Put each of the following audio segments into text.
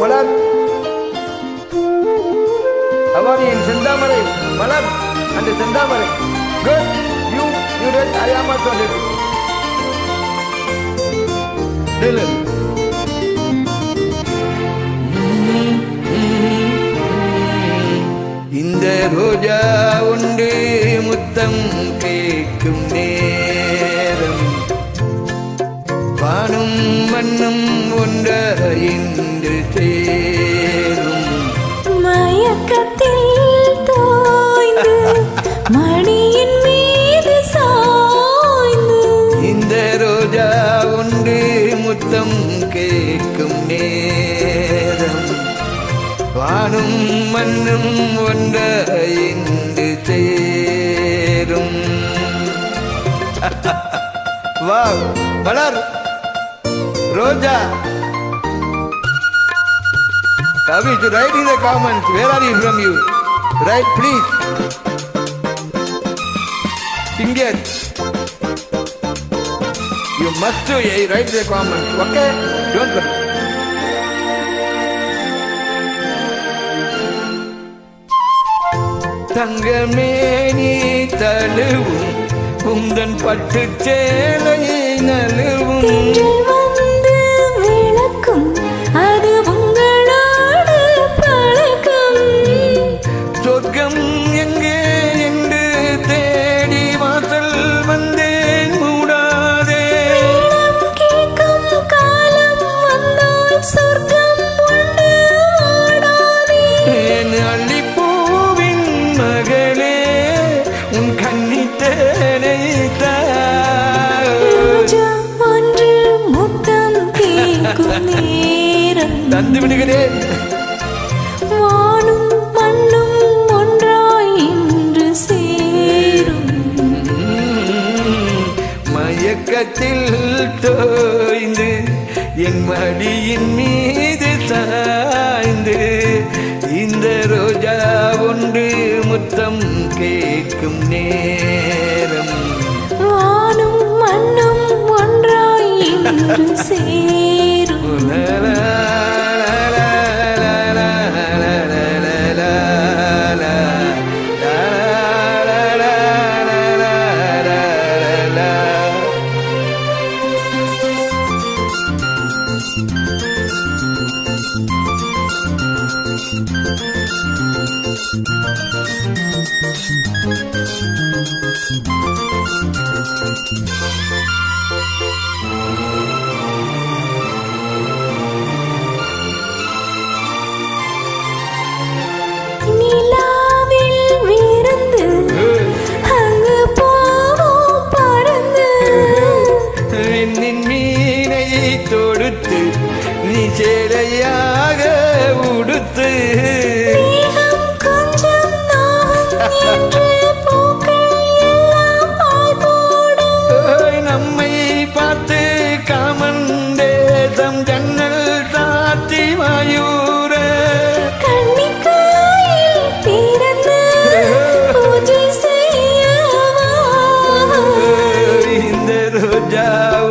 மலர் அவனியின் செந்தாமரை மலர் அந்த செந்தாமரை good you read I am also Dylan இந்த ரோஜா உண்டு முத்தம் கேட்கும் நேரம் வானும் மண்ணும் ஒன்றின்று சேரும் மயக்கத்தில் தோய்ந்து மணியின் மீது சாய்ந்து இந்த ரோஜா உண்டு முத்தம் கேட்கும் நேரம் வானும் மண்ணும் ஒன்றின்று சேரும் Wow, Malar, Roja. Kavi, to write in the comments, where are you from you? Write, please. Indian. You must write the comments, okay? Don't forget. தங்கமேனி தழுவும் உந்தன் பட்டு சேலையை நழுவும் வந்து விளக்கும் அது உங்களோடு பழக்கம் சொர்க்கம் எங்கே என்று தேடி வாசல் வந்தேன் மூடாதே கேட்கும் காலம் வந்தால் சொர்க்கம் உண்டு ஓடாதே என் அள்ளிப்பூவின் மகளே உன் கண்ணித்தேனை தந்து விடுகிறேன் வானும் மண்ணும் ஒன்றாய் இன்று சேரும் மயக்கத்தில் தோய்ந்து என் மடியின் மீது சாய்ந்து இந்த ரோஜா ஒன்று முத்தம் கேட்கும் நேரம் வானும் மண்ணும் ஒன்றாய் இன்று சேரும் தொடுத்து நீ சேலையாக உடுத்து கொஞ்சம் நம்மை பார்த்து காமன் தேசம் ஜன்னல் சாத்தி மாயூர இந்த ரோஜா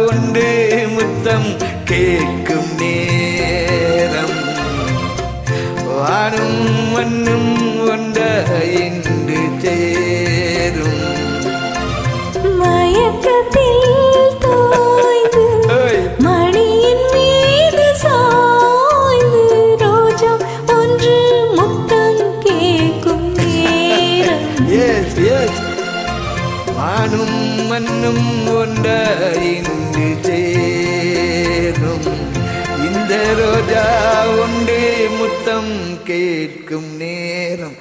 உண்டு முத்தம் கேட்கும் நேரம் வானும் மண்ணும் ஒன்றின்று சேரும் மயக்கத்தில் தோய்ந்து மணியின் மீது சாய்ந்து ரோஜா ஒன்று முத்தம் கேட்கும் நேரம் எஸ் எஸ் வானும் மண்ணும் ஒன்றின்று சேரும் இந்த ரோஜா ஒன்று முத்தம் கேட்கும் நேரம்